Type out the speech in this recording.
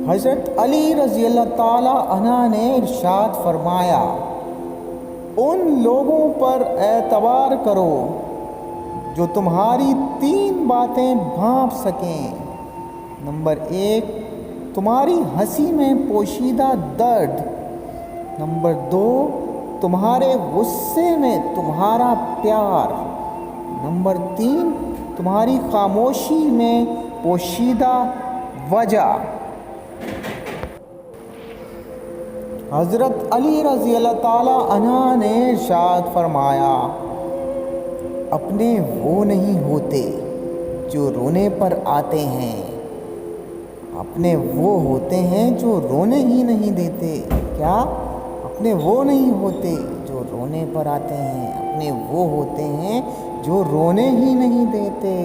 حضرت علی رضی اللہ تعالی عنہ نے ارشاد فرمایا، ان لوگوں پر اعتبار کرو جو تمہاری 3 باتیں بھانپ سکیں۔ نمبر 1، تمہاری ہنسی میں پوشیدہ درد۔ نمبر 2، تمہارے غصے میں تمہارا پیار۔ نمبر 3، تمہاری خاموشی میں پوشیدہ وجہ۔ حضرت علی رضی اللہ تعالی عنہ نے ارشاد فرمایا، اپنے وہ نہیں ہوتے جو رونے پر آتے ہیں، اپنے وہ ہوتے ہیں جو رونے ہی نہیں دیتے۔ کیا؟ اپنے وہ نہیں ہوتے جو رونے پر آتے ہیں، اپنے وہ ہوتے ہیں جو رونے ہی نہیں دیتے۔